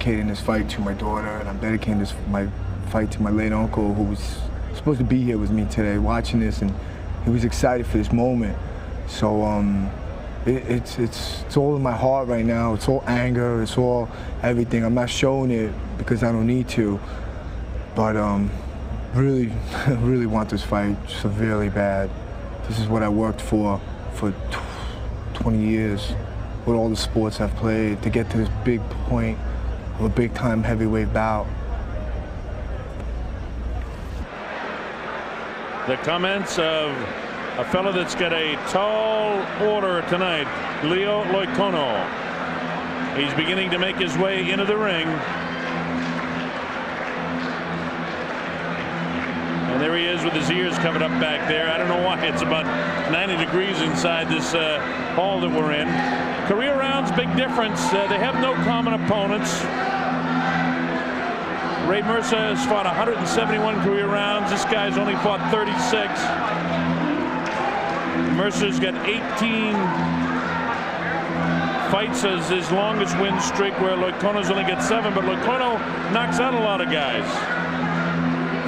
dedicating this fight to my daughter, and I'm dedicating my fight to my late uncle, who was supposed to be here with me today watching this, and he was excited for this moment. So it's all in my heart right now. It's all anger, it's all everything. I'm not showing it because I don't need to, but really, really want this fight severely bad. This is what I worked for 20 years with all the sports I've played to get to this big point of a big-time heavyweight bout. The comments of a fellow that's got a tall order tonight, Lionheart. He's beginning to make his way into the ring. And there he is with his ears covered up back there. I don't know why. It's about 90 degrees inside this hall that we're in. Career rounds, big difference. They have no common opponents. Ray Mercer has fought 171 career rounds. This guy's only fought 36. Mercer's got 18 fights as his longest win streak, where Lionheart's only got 7, but Lionheart knocks out a lot of guys.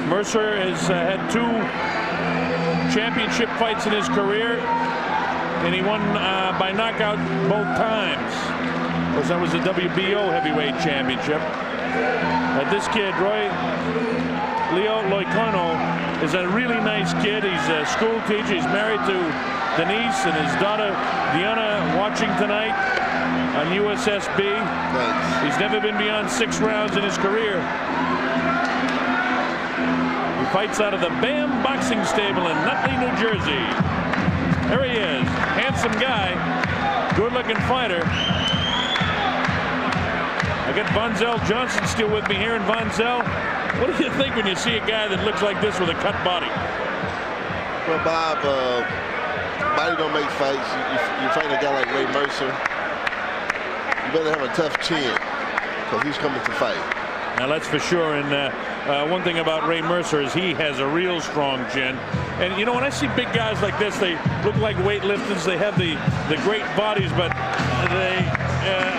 Mercer has had 2 championship fights in his career, and he won by knockout both times. Of course, that was the WBO heavyweight championship. This kid, Lionheart, is a really nice kid. He's a school teacher. He's married to Denise, and his daughter Deanna watching tonight on USSB. Thanks. He's never been beyond 6 rounds in his career. He fights out of the BAM Boxing Stable in Nutley, New Jersey. There he is, handsome guy, good-looking fighter. I got Vonzell Johnson still with me here. And Vonzell, what do you think when you see a guy that looks like this with a cut body? Well, Bob, body don't make fights. You fight a guy like Ray Mercer, you better have a tough chin, because he's coming to fight. Now, that's for sure. And one thing about Ray Mercer is he has a real strong chin. And, you know, when I see big guys like this, they look like weightlifters. They have the great bodies, but they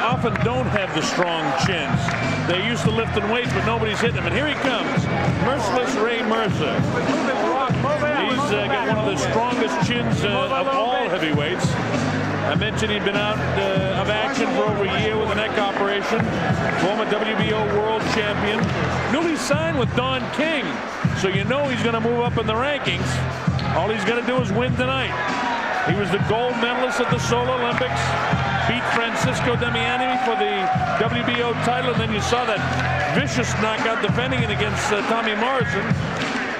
often don't have the strong chins. They're used to lifting weights, but nobody's hitting them. And here he comes, merciless Ray Mercer. He's got one of the strongest chins of all heavyweights. I mentioned he'd been out of action for over a year with a neck operation. Former WBO world champion. Newly signed with Don King. So you know he's going to move up in the rankings. All he's got to do is win tonight. He was the gold medalist at the Seoul Olympics. Beat Francisco Damiani for the WBO title. And then you saw that vicious knockout defending it against Tommy Morrison.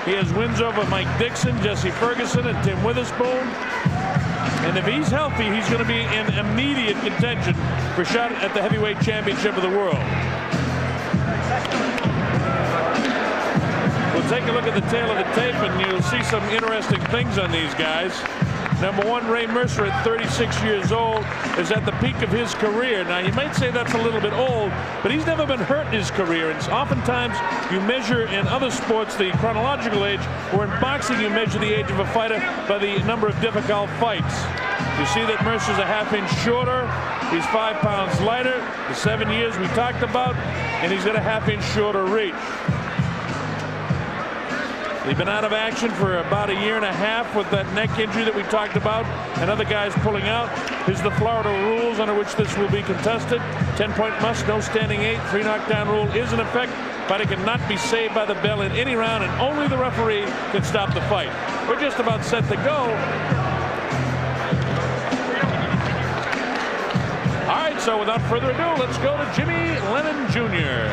He has wins over Mike Dixon, Jesse Ferguson, and Tim Witherspoon. And if he's healthy, he's going to be in immediate contention for a shot at the heavyweight championship of the world. We'll take a look at the tail of the tape, and you'll see some interesting things on these guys. Number 1, Ray Mercer at 36 years old is at the peak of his career. Now, you might say that's a little bit old, but he's never been hurt in his career. And oftentimes you measure in other sports the chronological age, or in boxing you measure the age of a fighter by the number of difficult fights. You see that Mercer's a half-inch shorter. He's 5 pounds lighter. The 7 years we talked about, and he's got a half-inch shorter reach. He's been out of action for about a year and a half with that neck injury that we talked about, and other guys pulling out. Here's the Florida rules under which this will be contested. 10-point must, no standing 8. 3 knockdown rule is in effect. Fighter cannot be saved by the bell in any round, and only the referee can stop the fight. We're just about set to go. All right, so without further ado, let's go to Jimmy Lennon Jr.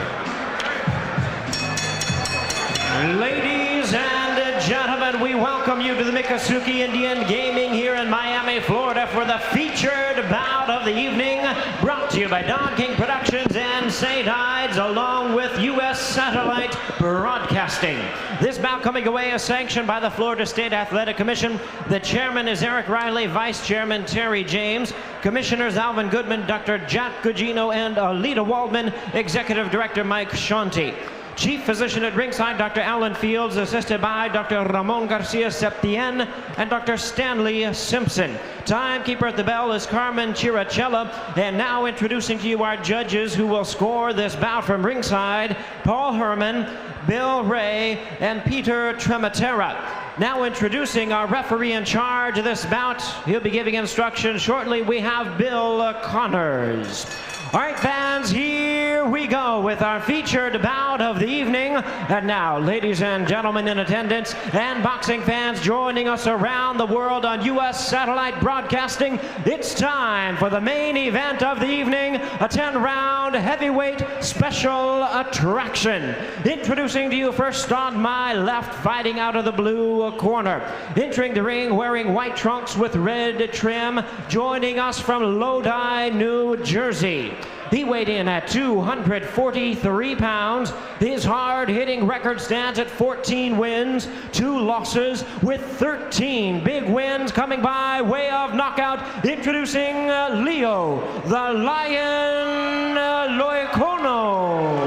Ladies and gentlemen, we welcome you to the Miccosukee Indian Gaming here in Miami, Florida for the featured bout of the evening, brought to you by Don King Productions and St. Ides, along with U.S. Satellite Broadcasting. This bout coming away is sanctioned by the Florida State Athletic Commission. The chairman is Eric Riley, vice chairman Terry James, commissioners Alvin Goodman, Dr. Jack Gugino, and Alita Waldman, executive director Mike Shanti. Chief Physician at ringside, Dr. Alan Fields, assisted by Dr. Ramon Garcia Septien and Dr. Stanley Simpson. Timekeeper at the bell is Carmen Chirachella. And now introducing to you our judges who will score this bout from ringside: Paul Herman, Bill Ray, and Peter Trematera. Now introducing our referee in charge of this bout. He'll be giving instructions shortly. We have Bill Connors. All right, fans, here we go with our featured bout of the evening. And now, ladies and gentlemen in attendance and boxing fans joining us around the world on U.S. satellite broadcasting, it's time for the main event of the evening, a 10-round heavyweight special attraction. Introducing to you first on my left, fighting out of the blue corner, entering the ring wearing white trunks with red trim, joining us from Lodi, New Jersey. He weighed in at 243 pounds. His hard-hitting record stands at 14 wins, 2 losses, with 13 big wins coming by way of knockout. Introducing Leo, the Lion Loiancono.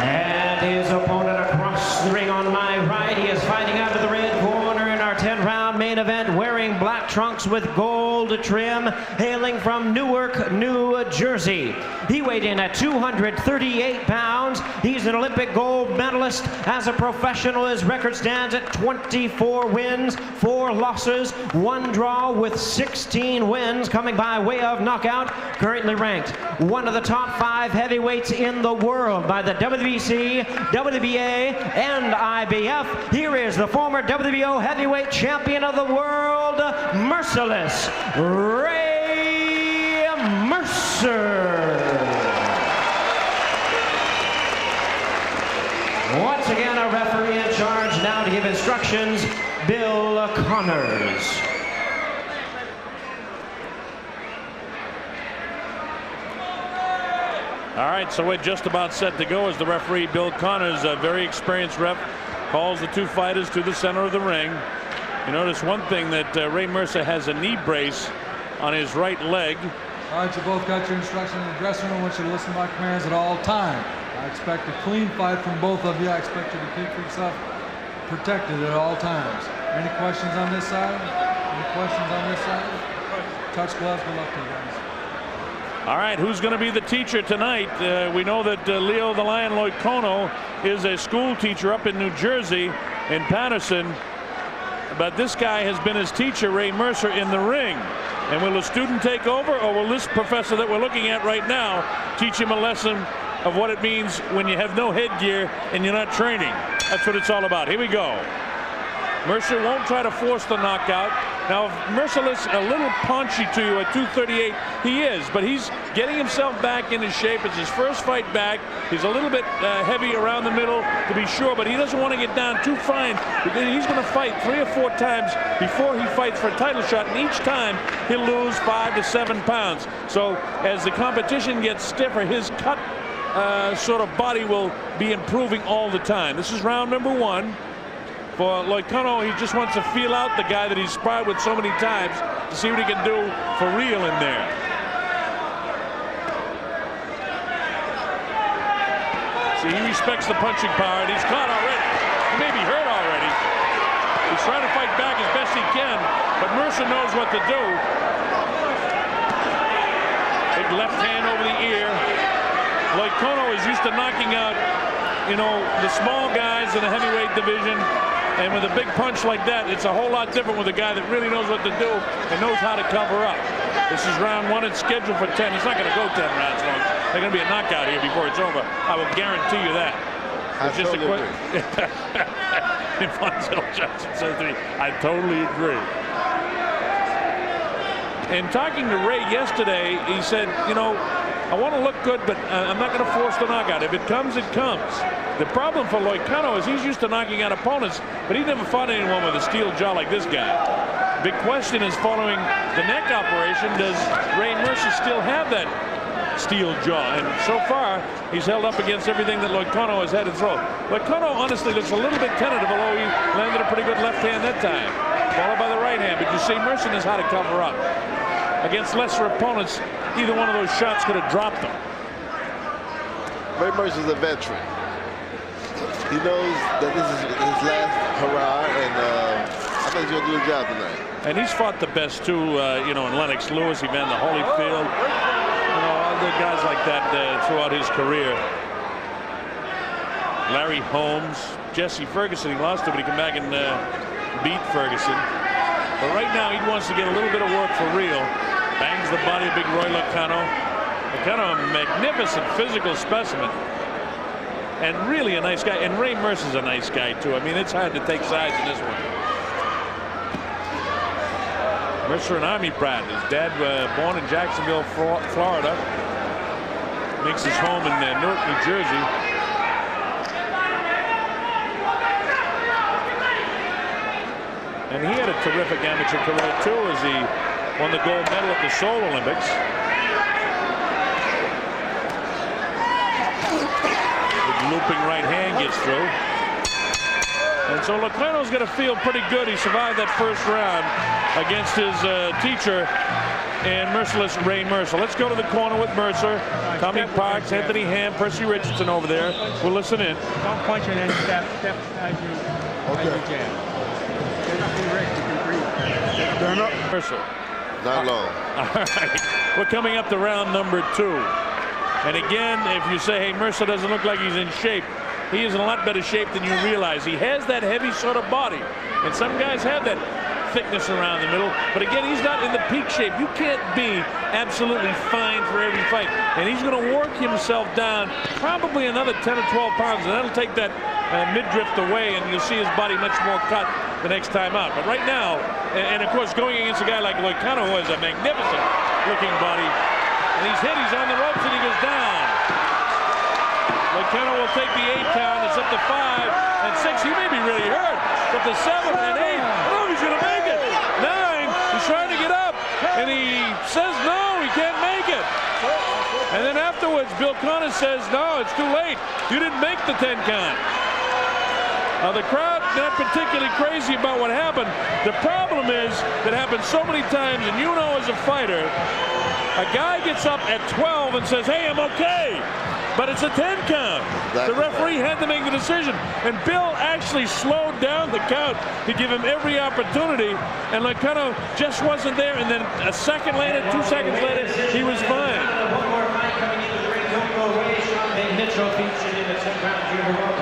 And his opponent across the ring on my right, he is fighting out of the red corner in our 10-round main event, wearing black trunks with gold trim, hailing from Newark, New Jersey. He weighed in at 238 pounds. He's an Olympic gold medalist. As a professional, his record stands at 24 wins, 4 losses, 1 draw, with 16 wins coming by way of knockout. Currently ranked one of the top 5 heavyweights in the world by the WBC, WBA, and IBF. Here is the former WBO heavyweight champion of the world, Merciless Ray Mercer. Once again, our referee in charge now to give instructions, Bill Connors. All right, so we're just about set to go as the referee, Bill Connors, a very experienced ref, calls the 2 fighters to the center of the ring. You notice one thing, that Ray Mercer has a knee brace on his right leg. All right, you both got your instructions in the dressing room. I want you to listen to my commands at all times. I expect a clean fight from both of you. I expect you to keep yourself protected at all times. Any questions on this side? Any questions on this side? Touch gloves. Good luck to you guys. All right, who's going to be the teacher tonight? We know that Leo the Lion Loiancono is a school teacher up in New Jersey, in Patterson. But this guy has been his teacher, Ray Mercer, in the ring. And will a student take over, or will this professor that we're looking at right now teach him a lesson of what it means when you have no headgear and you're not training? That's what it's all about. Here we go. Mercer won't try to force the knockout. Now, if Mercer looks a little paunchy to you at 238, he is, but he's getting himself back into shape. It's his first fight back. He's a little bit heavy around the middle, to be sure, but he doesn't want to get down too fine, because he's going to fight 3 or 4 times before he fights for a title shot, and each time he'll lose 5 to 7 pounds. So as the competition gets stiffer, his cut sort of body will be improving all the time. This is round number 1. For Loiancono, he just wants to feel out the guy that he's sparred with so many times to see what he can do for real in there. See, he respects the punching power, and he's caught already. He may be hurt already. He's trying to fight back as best he can, but Mercer knows what to do. Big left hand over the ear. Loiancono is used to knocking out, you know, the small guys in the heavyweight division. And with a big punch like that, it's a whole lot different with a guy that really knows what to do and knows how to cover up. This is round 1. It's scheduled for 10. It's not going to go 10 rounds long. There's going to be a knockout here before it's over. I will guarantee you that. It's just a quick. If Fonzel Johnson says to me, I totally agree. In talking to Ray yesterday, he said, you know, I want to look good, but I'm not going to force the knockout. If it comes, it comes. The problem for Loiancono is he's used to knocking out opponents, but he never fought anyone with a steel jaw like this guy. Big question is, following the neck operation, does Ray Mercer still have that steel jaw? And so far, he's held up against everything that Loiancono has had to throw. Loiancono honestly looks a little bit tentative, although he landed a pretty good left hand that time, followed by the right hand. But you see, Mercer knows how to cover up. against lesser opponents, either one of those shots could have dropped them. Ray Mercer's a veteran. He knows that this is his last hurrah, and I think he's going to do a job tonight. And he's fought the best too, you know, in Lennox Lewis, Evander Holyfield, you know, all the guys like that throughout his career. Larry Holmes, Jesse Ferguson, he lost to, but he came back and beat Ferguson. But right now he wants to get a little bit of work for real. Bangs the body of big Roy Locano. Locano, a magnificent physical specimen. And really a nice guy. And Ray Mercer's a nice guy too. I mean, it's hard to take sides in this one. Mercer, an Army brat. His dad born in Jacksonville, Florida. Makes his home in Newark, New Jersey. And he had a terrific amateur career too, as he won the gold medal at the Seoul Olympics. The looping right hand gets through. And so Locano's going to feel pretty good. He survived that first round against his teacher and merciless Ray Mercer. Let's go to the corner with Mercer. Tommy Parks, Anthony Ham, Percy Richardson over there. We'll listen in. Don't punch and then step as you jab. Turn up. Mercer. Not long. All right. We're coming up to round number 2. And again, if you say, hey, Mercer doesn't look like he's in shape, he is in a lot better shape than you realize. He has that heavy sort of body. And some guys have that thickness around the middle. But again, he's not in the peak shape. You can't be absolutely fine for every fight. And he's going to work himself down probably another 10 or 12 pounds. And that'll take that mid-drift away. And you'll see his body much more cut the next time out. But right now, and of course, going against a guy like Locano, who has a magnificent looking body. And he's hit, he's on the ropes, and he goes down. Locano will take the 8 count. It's up to 5 and 6. He may be really hurt. It's up to 7 and 8. I don't know if he's going to make it. 9. He's trying to get up. And he says no, he can't make it. And then afterwards, Bill Connors says, no, it's too late. You didn't make the 10 count. The crowd not particularly crazy about what happened. The problem is that happens so many times, and you know as a fighter, a guy gets up at 12 and says, hey, I'm okay. But it's a 10 count. Exactly. The referee had to make the decision. And Bill actually slowed down the count to give him every opportunity. And Locano just wasn't there. And then a second later, 2 seconds later, he was fine.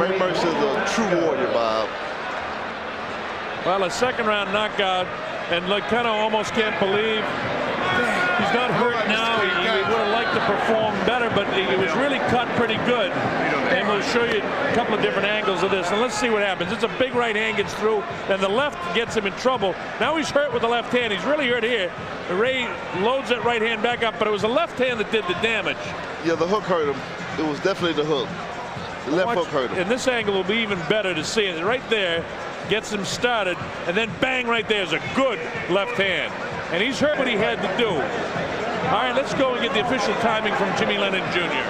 Ray Mercer is a true warrior, Bob. Well, a second round knockout. And Locano almost can't believe he's not hurt now. He would have liked to perform better, but he was really cut pretty good. And we'll show you a couple of different angles of this. And let's see what happens. It's a big right hand gets through, and the left gets him in trouble. Now he's hurt with the left hand. He's really hurt here. Ray loads that right hand back up, but it was the left hand that did the damage. Yeah, the hook hurt him. It was definitely the hook. The left hook hurt him. And this angle will be even better to see it. Right there gets him started, and then bang, right there is a good left hand. And he's heard what he had to do. All right, let's go and get the official timing from Jimmy Lennon Jr.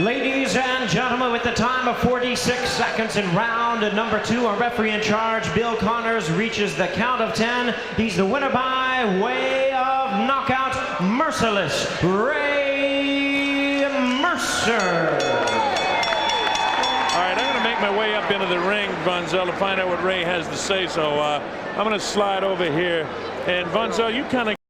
Ladies and gentlemen, with the time of 46 seconds in round number 2, our referee in charge, Bill Connors, reaches the count of 10. He's the winner by way of knockout, merciless Ray Mercer. All right, I'm going to make my way up into the ring, Vonzel, to find out what Ray has to say. So I'm going to slide over here. And Vonzel, you kind of